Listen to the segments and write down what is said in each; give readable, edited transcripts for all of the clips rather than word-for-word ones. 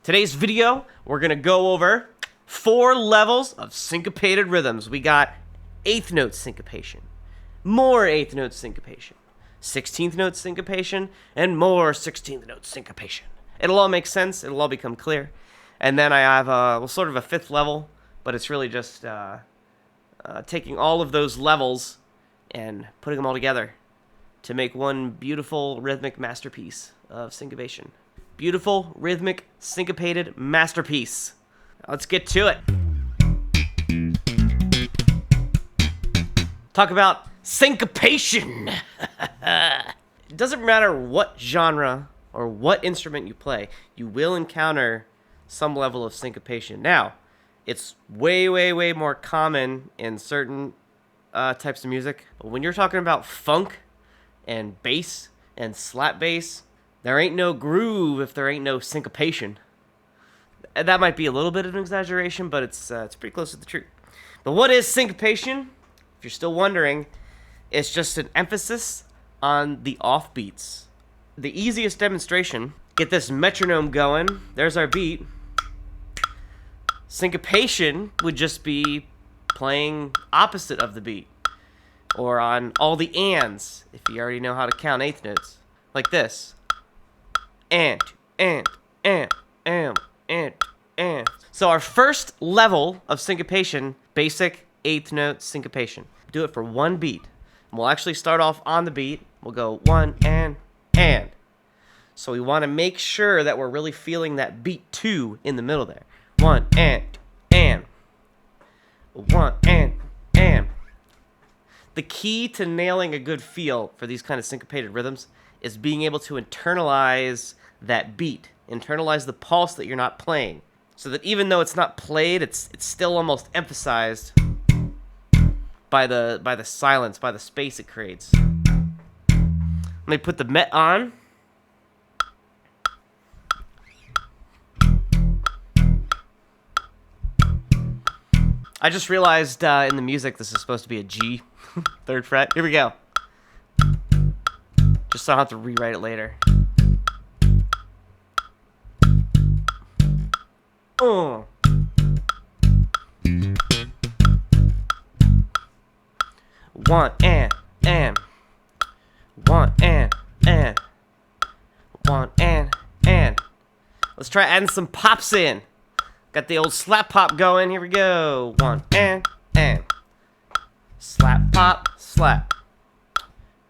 Today's video, we're going to go over 4 levels of syncopated rhythms. We got 8th note syncopation, more 8th note syncopation, 16th note syncopation, and more 16th note syncopation. It'll all make sense. It'll all become clear. And then I have sort of a 5th level, but it's really just taking all of those levels and putting them all together to make one beautiful rhythmic masterpiece of syncopation. Beautiful, rhythmic, syncopated masterpiece. Let's get to it. Talk about syncopation. It doesn't matter what genre or what instrument you play, you will encounter some level of syncopation. Now, it's way, way, way more common in certain types of music. But when you're talking about funk and bass and slap bass, there ain't no groove if there ain't no syncopation. That might be a little bit of an exaggeration, but it's pretty close to the truth. But what is syncopation? If you're still wondering, it's just an emphasis on the offbeats. The easiest demonstration, get this metronome going. There's our beat. Syncopation would just be playing opposite of the beat, or on all the ands, if you already know how to count 8th notes, like this. And. So our first level of syncopation, basic 8th note syncopation. Do it for one beat. And we'll actually start off on the beat. We'll go 1 and. So we want to make sure that we're really feeling that beat 2 in the middle there. 1 and. 1 and. The key to nailing a good feel for these kind of syncopated rhythms is being able to internalize that beat, internalize the pulse that you're not playing, so that even though it's not played, it's still almost emphasized by the silence, by the space it creates. Let me put the met on. I just realized in the music this is supposed to be a G, 3rd fret. Here we go. Just so I don't have to rewrite it later. 1 and 1 and 1 and. Let's try adding some pops in. Got the old slap pop going. Here we go. 1 and slap pop slap.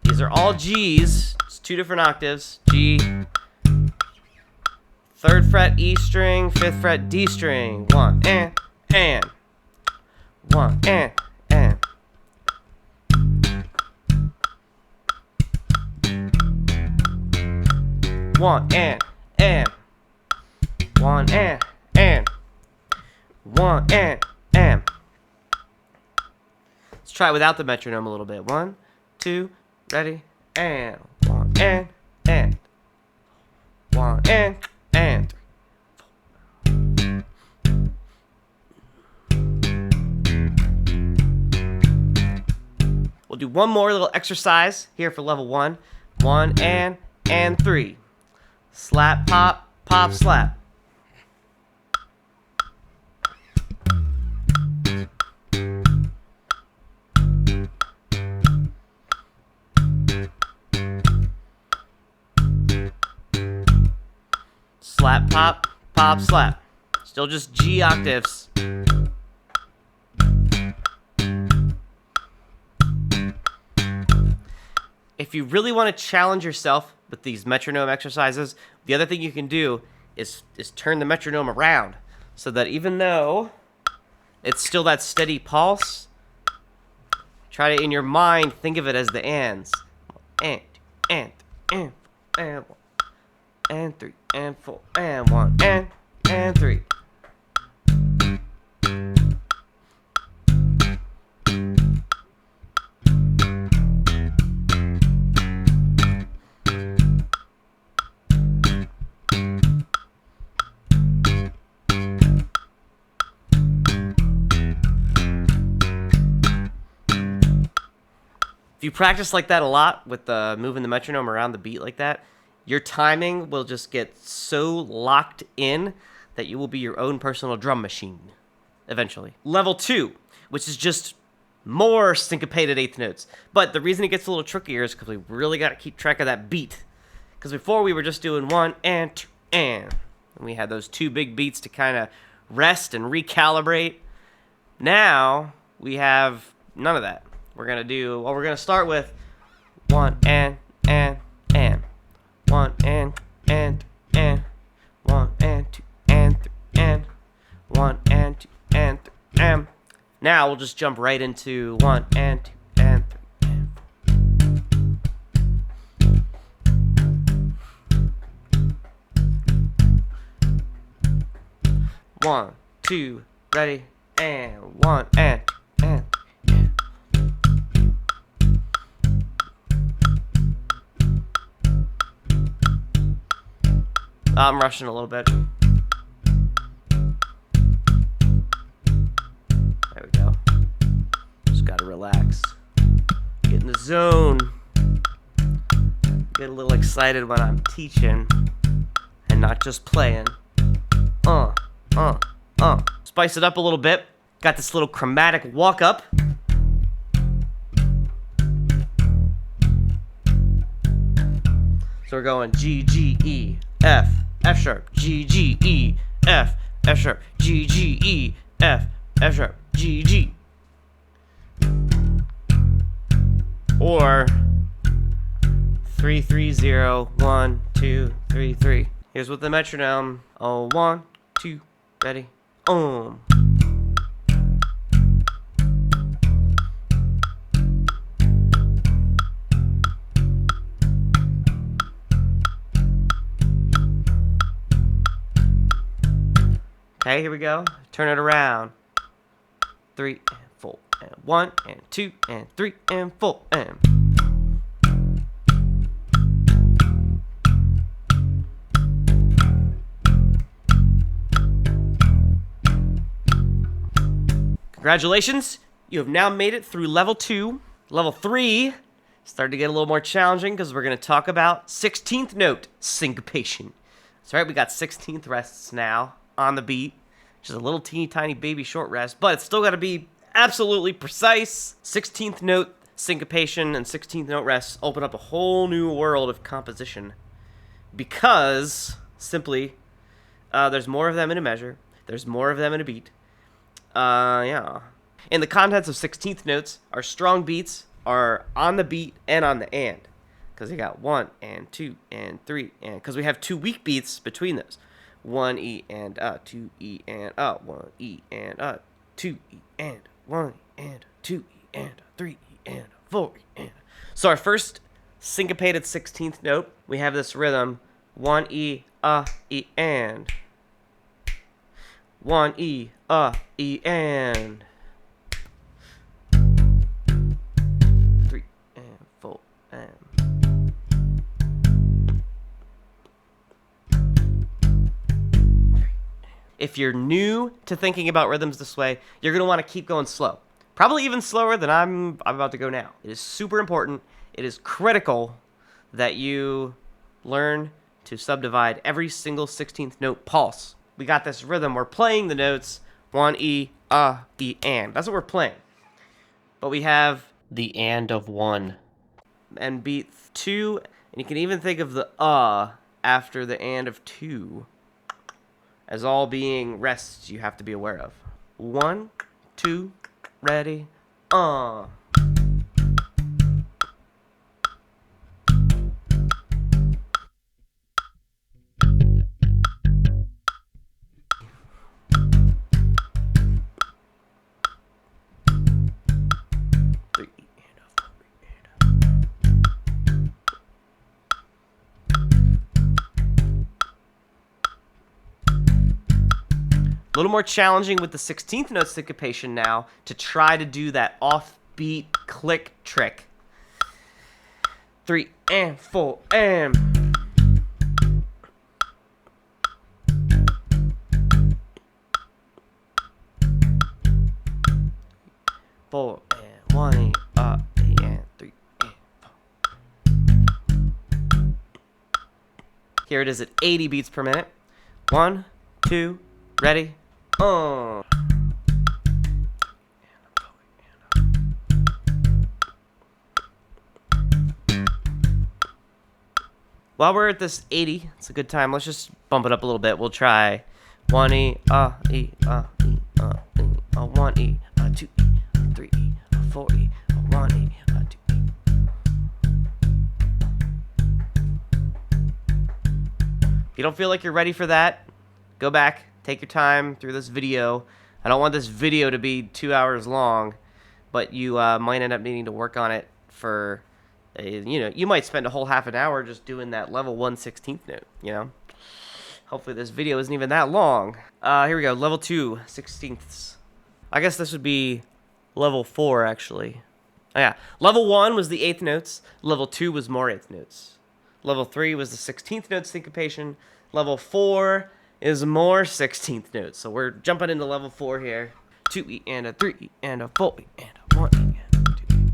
These are all G's. It's 2 different octaves. G, 3rd fret E string, 5th fret D string. 1 and 1 and 1 and 1 and 1 and. Let's try it without the metronome a little bit. 1, 2, ready, and 1 and 1 and 3. We'll do one more little exercise here for level 1. 1 and 3. Slap, pop, pop, slap. Slap, pop, pop, slap. Still just G octaves. If you really want to challenge yourself with these metronome exercises, the other thing you can do is turn the metronome around, so that even though it's still that steady pulse, try to, in your mind, think of it as the ands. And 3 and 4 and 1 and 3. If you practice like that a lot with moving the metronome around the beat like that, your timing will just get so locked in that you will be your own personal drum machine, eventually. Level 2, which is just more syncopated eighth notes. But the reason it gets a little trickier is because we really got to keep track of that beat. Because before we were just doing 1 and 2 and we had those 2 big beats to kind of rest and recalibrate. Now we have none of that. We're going to start with 1 and 1 and 1 and 1 and 2 and 3 and 1 and 2 and 3 and. Now we'll just jump right into 1 and 2 and 3 and 4. 1, 2, ready, and 1 and 2 and 3 and. I'm rushing a little bit. There we go. Just gotta relax. Get in the zone. Get a little excited when I'm teaching and not just playing. Spice it up a little bit. Got this little chromatic walk up. So we're going G, G, E, F, F sharp, G, G, E, F, F sharp, G, G, E, F, F sharp, G, G. Or 3, 3, 0, 1, 2, 3, 3. Here's with the metronome. Oh, 1, 2, ready, Okay, here we go. Turn it around. 3 and 4 and 1 and 2 and 3 and 4 and. Congratulations, you have now made it through level 2. Level 3 started to get a little more challenging because we're going to talk about 16th note syncopation. That's right, we got 16th rests now on the beat, which is a little teeny tiny baby short rest, but it's still got to be absolutely precise. 16th note syncopation and 16th note rests open up a whole new world of composition because simply there's more of them in a measure, there's more of them in a beat. Yeah. In the contents of 16th notes, our strong beats are on the beat and on the and. Because we got 1 and 2 and 3 and. Because we have 2 weak beats between those. 1 E and 2 E and 1 E and 2 E and 1 E and 2 E and 3 E and 4 E and. So our first syncopated 16th note, we have this rhythm 1 E E and. 1 E E and 3 and 4 and. If you're new to thinking about rhythms this way, you're going to want to keep going slow. Probably even slower than I'm about to go now. It is super important. It is critical that you learn to subdivide every single 16th note pulse. We got this rhythm. We're playing the notes 1 E E and. That's what we're playing. But we have the and of 1 and beat 2, and you can even think of the after the and of 2 as all being rests you have to be aware of. 1, 2, ready, A little more challenging with the 16th note syncopation now to try to do that offbeat click trick. 3 and 4 and. 4 and 1 and and 3 and 4. Here it is at 80 beats per minute. 1, 2, Ready? While we're at this 80, it's a good time. Let's just bump it up a little bit. We'll try 1E, E, E, 1E, 2E, 3E, 4E, 1E, 2E. If you don't feel like you're ready for that, go back, take your time through this video. I don't want this video to be 2 hours long, but you might end up needing to work on it for, you might spend a whole half an hour just doing that level 1 16th note, Hopefully this video isn't even that long. Here we go, level 2 16ths. I guess this would be level 4, actually. Oh, yeah, level 1 was the 8th notes. Level 2 was more 8th notes. Level 3 was the 16th note syncopation. Level 4 is more 16th notes. So we're jumping into level 4 here. 2E and a 3E and a 4E and a 1E and a 2E.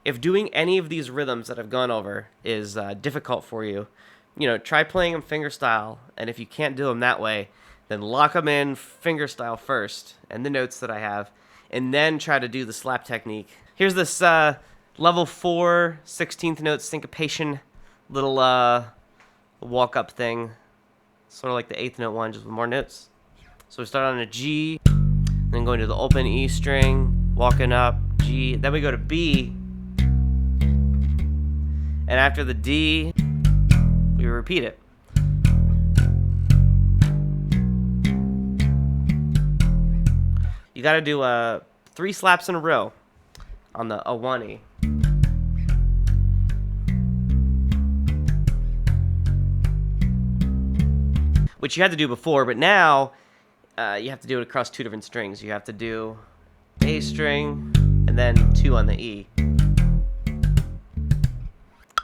If doing any of these rhythms that I've gone over is difficult for you, try playing them fingerstyle, and if you can't do them that way, then lock them in fingerstyle first, and the notes that I have, and then try to do the slap technique. Here's this level 4 16th note syncopation little walk-up thing, sort of like the 8th note one, just with more notes. So we start on a G, then going to the open E string, walking up, G, then we go to B, and after the D, we repeat it. You gotta do 3 slaps in a row on the A1E. Which you had to do before, but now you have to do it across 2 different strings. You have to do A string and then 2 on the E.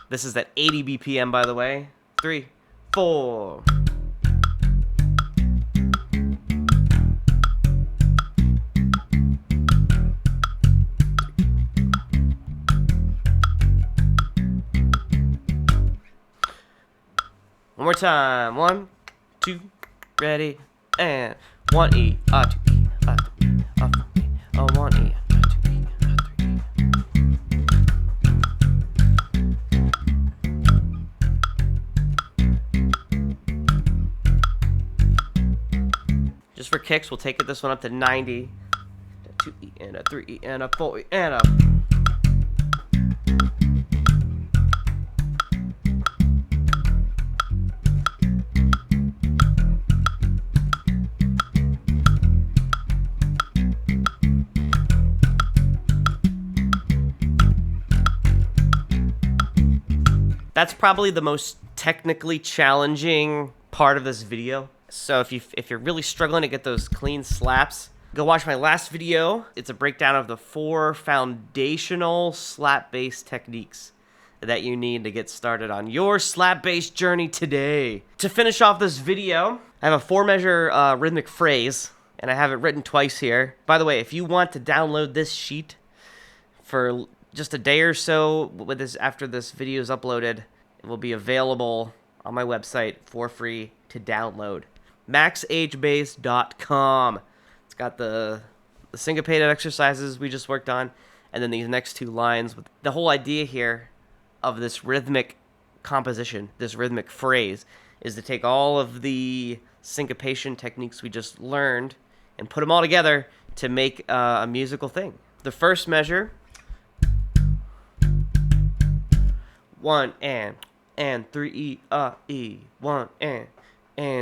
This is at 80 BPM, by the way. 3, 4. One more time. 1, 2, ready, and 1E, 2E, 3E, 4E, 1E, 2E, 3E. Just for kicks, we'll take this one up to 90. A 2E and a 3E and a 4E and a... That's probably the most technically challenging part of this video. So if you're really struggling to get those clean slaps, go watch my last video. It's a breakdown of the 4 foundational slap bass techniques that you need to get started on your slap bass journey today. To finish off this video, I have a 4-measure rhythmic phrase, and I have it written twice here. By the way, if you want to download this sheet for just a day or so with this after this video is uploaded, it will be available on my website for free to download. MaxHBass.com. It's got the syncopated exercises we just worked on, and then these next 2 lines. With the whole idea here of this rhythmic composition, this rhythmic phrase, is to take all of the syncopation techniques we just learned and put them all together to make a musical thing. The first measure, 1 and 3E, E, 1 and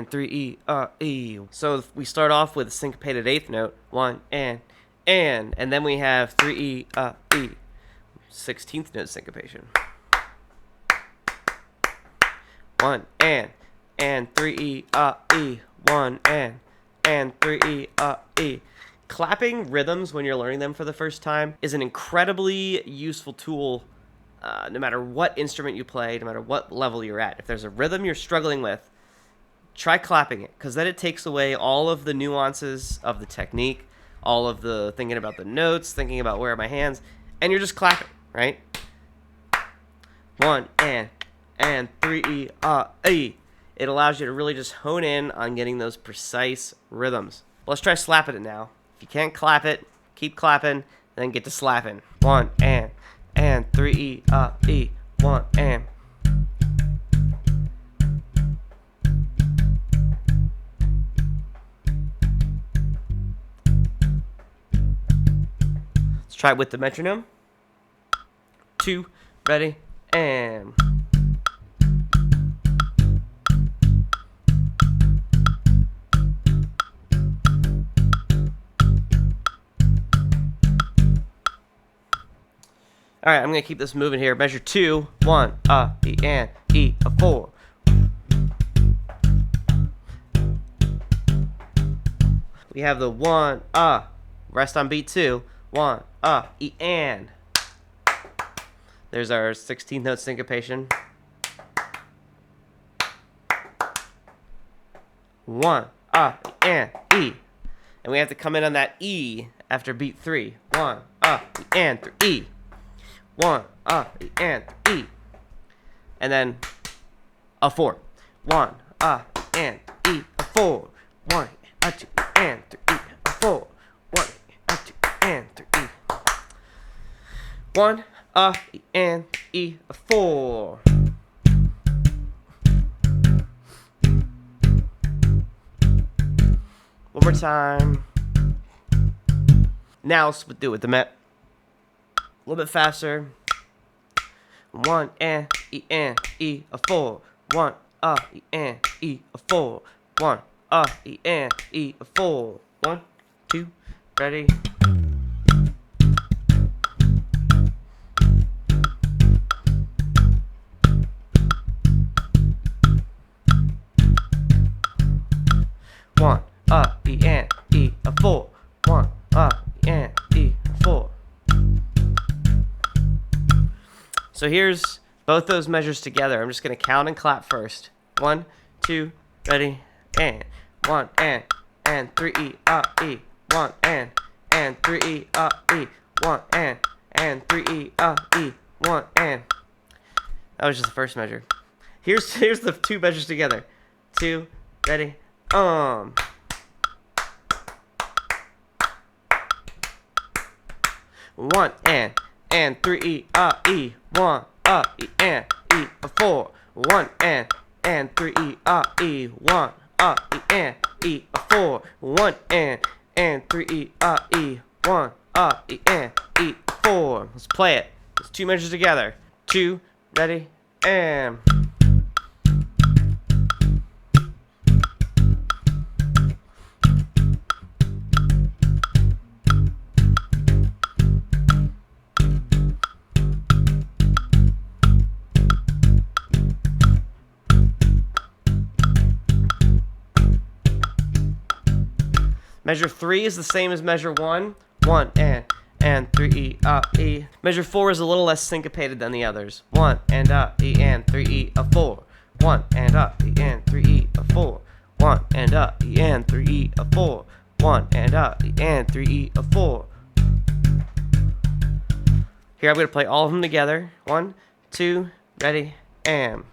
3E, E. So we start off with a syncopated 8th note, 1 and then we have 3E, E, 16th note syncopation. 1 and 3E, E, 1 and 3E, E. Clapping rhythms when you're learning them for the first time is an incredibly useful tool. No matter what instrument you play, no matter what level you're at. If there's a rhythm you're struggling with, try clapping it, because then it takes away all of the nuances of the technique, all of the thinking about the notes, thinking about where are my hands, and you're just clapping, right? 1 and 3 E E. It allows you to really just hone in on getting those precise rhythms. Let's try slapping it now. If you can't clap it, keep clapping, then get to slapping. 1 and 3 E E. 1 and. Let's try it with the metronome. 2, ready, and. All right, I'm gonna keep this moving here. Measure 2, 1, E and E, a 4. We have the 1, rest on beat 2, 1, E and. There's our 16th note syncopation. 1, E and E. And we have to come in on that E after beat 3. 1, E and 3 E. 1, E and 3 E. And then a 4. 1, E and E, a 4. 1, 2 and 3 E, a 4. 1, 2 and 3 E. 1, E and E, a 4. One more time. Now let's do it with the Met. A little bit faster. 1 and E, a 4. 1, E and E, a 4. 1, E and E, a 4. 1, 2, ready. One, E and E, a 4. 1, E and E, a 4. So here's both those measures together. I'm just gonna count and clap first. 1, 2, ready, and 1 and 3 E, E. 1 and 3 E, E. 1 and 3 E, E. 1 and. That was just the first measure. Here's the two measures together. 2, ready, 1 and 3 E, E. 1, E and E, a 4. 1 and 3 E, E. 1, E and E, a 4. 1 and 3 E, E. 1, E and E, 4. Let's play it. It's two measures together. 2, ready, and. Measure 3 is the same as measure 1. 1 and 3 E, E. Measure 4 is a little less syncopated than the others. 1 and E and 3 E, a 4. 1 and E and 3 E, a 4. 1 and E and 3 E, a 4. 1 and E and 3 E, a 4. Here I'm going to play all of them together. 1, 2, ready, and.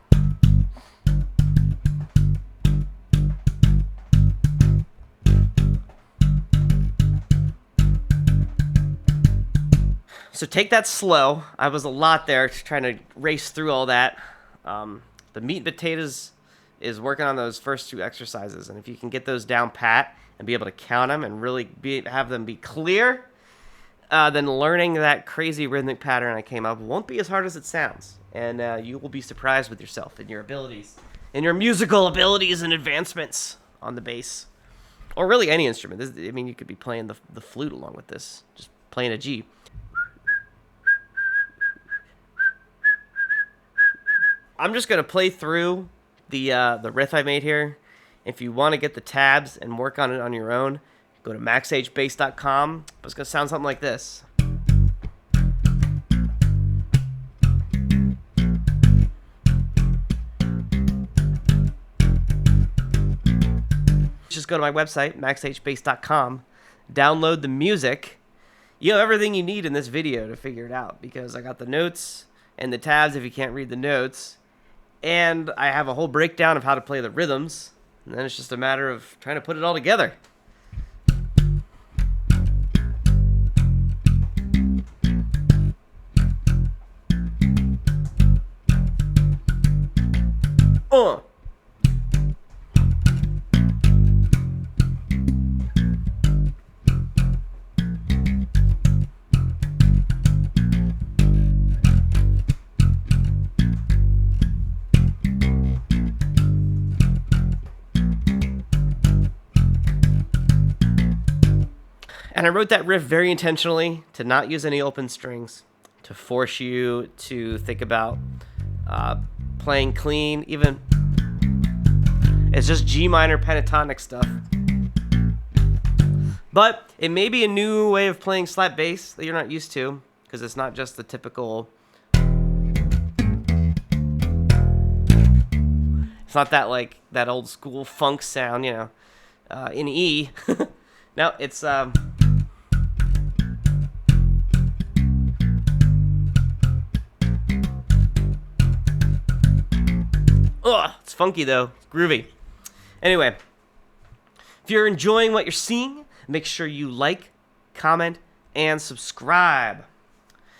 So take that slow. I was a lot there trying to race through all that. The meat and potatoes is working on those first 2 exercises. And if you can get those down pat and be able to count them and really have them be clear, then learning that crazy rhythmic pattern I came up won't be as hard as it sounds. And you will be surprised with yourself and your abilities, and your musical abilities and advancements on the bass. Or really any instrument. I mean, you could be playing the flute along with this, just playing a G. I'm just going to play through the riff I made here. If you want to get the tabs and work on it on your own, go to MaxHBass.com. It's going to sound something like this. just go to my website, maxhbass.com, download the music. You have everything you need in this video to figure it out, because I got the notes and the tabs if you can't read the notes, and I have a whole breakdown of how to play the rhythms, and then it's just a matter of trying to put it all together. And I wrote that riff very intentionally to not use any open strings, to force you to think about playing clean. Even it's just G minor pentatonic stuff. But it may be a new way of playing slap bass that you're not used to, because it's not just the typical. It's not that like that old school funk sound, you know, in E. No, it's it's funky though. It's groovy. Anyway, if you're enjoying what you're seeing, make sure you like, comment, and subscribe.